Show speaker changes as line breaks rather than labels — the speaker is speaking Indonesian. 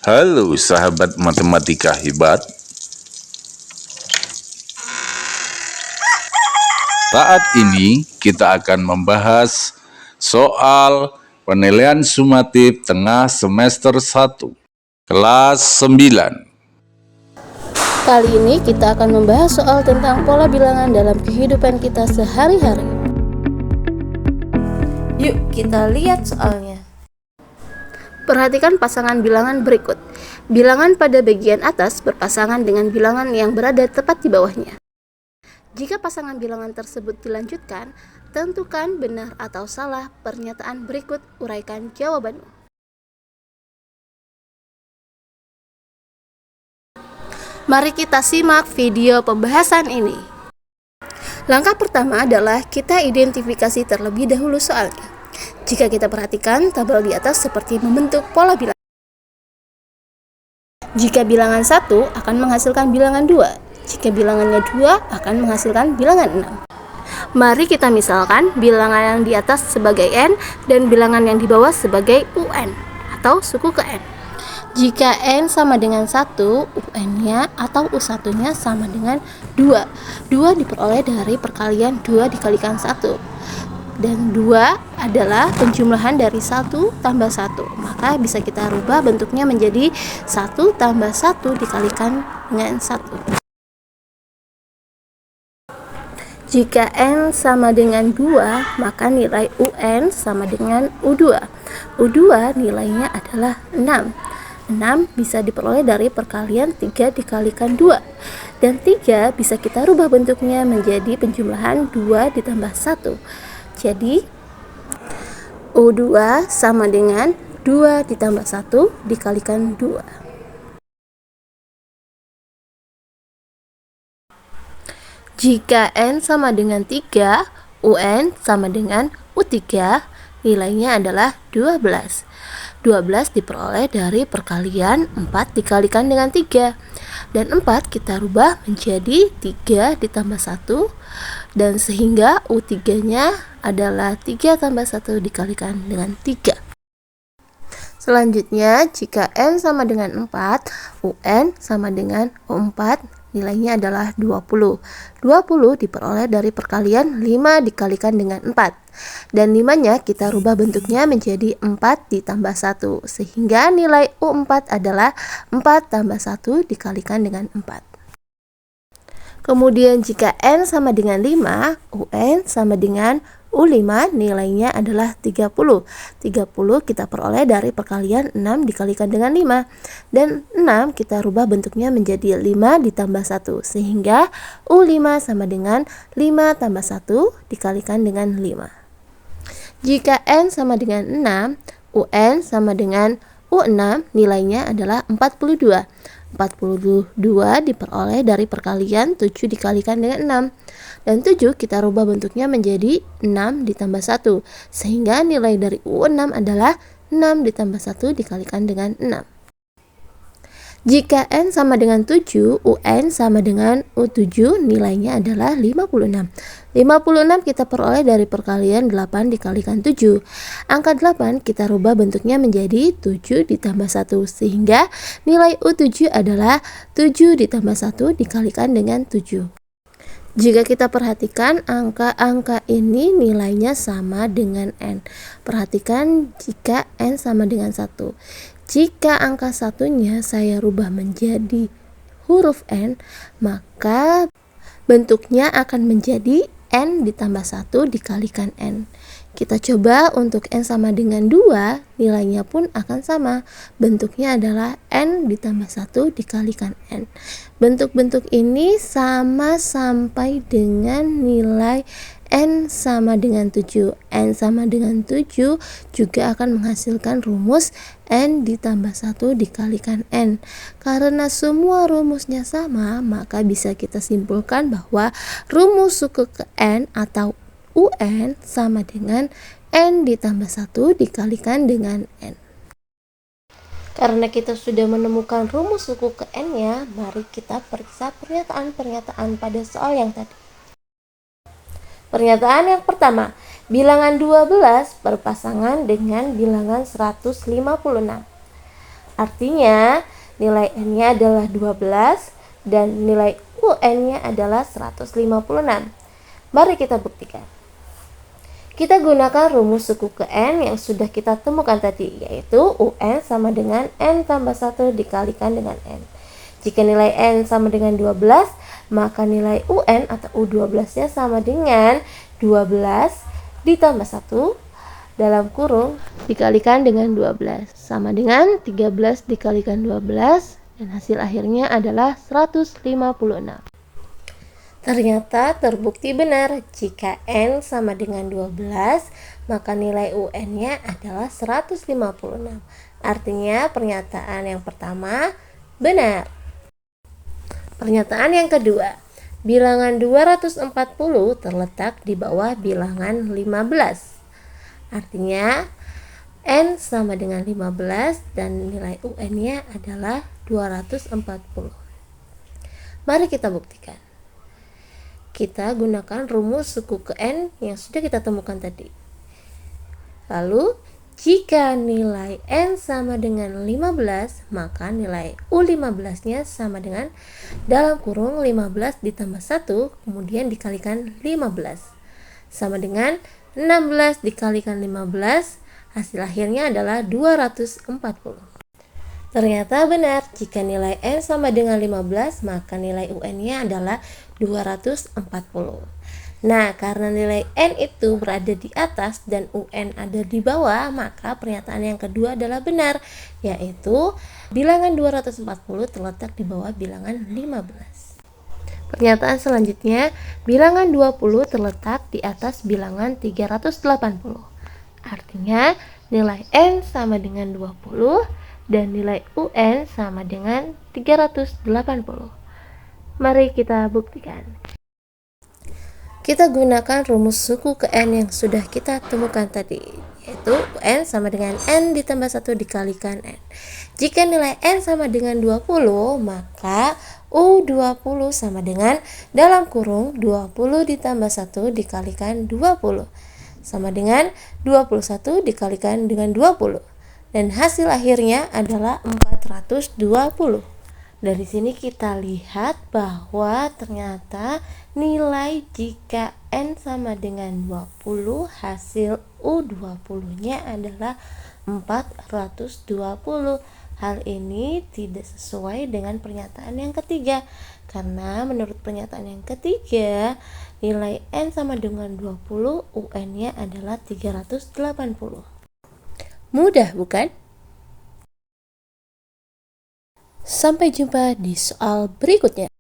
Halo sahabat matematika hebat. Saat ini kita akan membahas soal penilaian sumatif tengah semester 1, kelas 9.
Kali ini kita akan membahas soal tentang pola bilangan dalam kehidupan kita sehari-hari. Yuk kita lihat soalnya. Perhatikan pasangan bilangan berikut. Bilangan pada bagian atas berpasangan dengan bilangan yang berada tepat di bawahnya. Jika pasangan bilangan tersebut dilanjutkan, tentukan benar atau salah pernyataan berikut, uraikan jawabanmu. Mari kita simak video pembahasan ini. Langkah pertama adalah kita identifikasi terlebih dahulu soalnya. Jika kita perhatikan, tabel di atas seperti membentuk pola bilangan. Jika bilangan 1 akan menghasilkan bilangan 2, jika bilangannya 2 akan menghasilkan bilangan 6. Mari kita misalkan bilangan yang di atas sebagai N dan bilangan yang di bawah sebagai UN atau suku ke N. Jika N sama dengan 1, UN-nya atau U1-nya sama dengan 2. 2 diperoleh dari perkalian 2 dikalikan 1. Dan 2 adalah penjumlahan dari 1 tambah 1. Maka bisa kita rubah bentuknya menjadi 1 tambah 1 dikalikan dengan 1. Jika N sama dengan 2, maka nilai UN sama dengan U2. U2 nilainya adalah 6. 6 bisa diperoleh dari perkalian 3 dikalikan 2. Dan 3 bisa kita rubah bentuknya menjadi penjumlahan 2 ditambah 1. Jadi U2 sama dengan 2 ditambah 1 dikalikan 2. Jika N sama dengan 3, UN sama dengan U3, nilainya adalah 12. 12 diperoleh dari perkalian 4 dikalikan dengan 3. Dan 4 kita rubah menjadi 3 ditambah 1. Dan sehingga U3-nya adalah 3 tambah 1 dikalikan dengan 3. Selanjutnya, jika N sama dengan 4, UN sama dengan U4, nilainya adalah 20. 20 diperoleh dari perkalian 5 dikalikan dengan 4. Dan 5-nya kita rubah bentuknya menjadi 4 ditambah 1. Sehingga nilai U4 adalah 4 tambah 1 dikalikan dengan 4. Kemudian jika N sama dengan 5, UN sama dengan U5, nilainya adalah 30. 30 kita peroleh dari perkalian 6 dikalikan dengan 5. Dan 6 kita rubah bentuknya menjadi 5 ditambah 1. Sehingga U5 sama dengan 5 tambah 1 dikalikan dengan 5. Jika N sama dengan 6, UN sama dengan U6, nilainya adalah 42. 42 diperoleh dari perkalian 7 dikalikan dengan 6. Dan 7 kita rubah bentuknya menjadi 6 ditambah 1. Sehingga nilai dari U6 adalah 6 ditambah 1 dikalikan dengan 6. Jika N sama dengan 7, UN sama dengan U7, nilainya adalah 56. 56 kita peroleh dari perkalian 8 dikalikan 7. Angka 8 kita rubah bentuknya menjadi 7 ditambah 1. Sehingga nilai U7 adalah 7 ditambah 1 dikalikan dengan 7. Jika kita perhatikan angka-angka ini nilainya sama dengan N. Perhatikan jika N sama dengan 1. Jika angka satunya saya rubah menjadi huruf N, maka bentuknya akan menjadi N ditambah 1 dikalikan N. Kita coba untuk N sama dengan 2, nilainya pun akan sama. Bentuknya adalah N ditambah 1 dikalikan N. Bentuk-bentuk ini sama sampai dengan nilai N sama dengan 7. N sama dengan 7 juga akan menghasilkan rumus N ditambah 1 dikalikan N. Karena semua rumusnya sama, maka bisa kita simpulkan bahwa rumus suku ke N atau UN sama dengan N ditambah 1 dikalikan dengan N. Karena kita sudah menemukan rumus suku ke N-nya, mari kita periksa pernyataan-pernyataan pada soal yang tadi. Pernyataan yang pertama, bilangan 12 berpasangan dengan bilangan 156. Artinya nilai N-nya adalah 12 dan nilai UN-nya adalah 156. Mari kita buktikan. Kita gunakan rumus suku ke N yang sudah kita temukan tadi, yaitu UN sama dengan N tambah 1 dikalikan dengan N. Jika nilai N sama dengan 12, maka nilai UN atau U12-nya sama dengan 12 ditambah 1 dalam kurung dikalikan dengan 12 sama dengan 13 dikalikan 12 dan hasil akhirnya adalah 156. Ternyata terbukti benar, jika N sama dengan 12, maka nilai UN-nya adalah 156. Artinya pernyataan yang pertama benar. Pernyataan yang kedua, bilangan 240 terletak di bawah bilangan 15. Artinya N sama dengan 15 dan nilai UN-nya adalah 240. Mari kita buktikan. Kita gunakan rumus suku ke N yang sudah kita temukan tadi. Lalu, jika nilai N sama dengan 15, maka nilai U15-nya sama dengan dalam kurung 15 ditambah 1, kemudian dikalikan 15. Sama dengan 16 dikalikan 15, hasil akhirnya adalah 240. Ternyata benar, jika nilai N sama dengan 15, maka nilai UN-nya adalah 240. Nah, karena nilai N itu berada di atas dan UN ada di bawah, maka pernyataan yang kedua adalah benar, yaitu bilangan 240 terletak di bawah bilangan 15. Pernyataan selanjutnya, bilangan 20 terletak di atas bilangan 380. Artinya, nilai N sama dengan 20 dan nilai UN sama dengan 380. Mari kita buktikan. Kita gunakan rumus suku ke N yang sudah kita temukan tadi, yaitu UN sama dengan N ditambah 1 dikalikan N. Jika nilai N sama dengan 20, maka U20 sama dengan dalam kurung 20 ditambah 1 dikalikan 20 sama dengan 21 dikalikan dengan 20. Dan hasil akhirnya adalah 420. Dari sini kita lihat bahwa ternyata nilai jika N sama dengan 20, hasil U20-nya adalah 420. Hal ini tidak sesuai dengan pernyataan yang ketiga, karena menurut pernyataan yang ketiga, nilai N sama dengan 20, UN-nya adalah 380. Mudah, bukan? Sampai jumpa di soal berikutnya.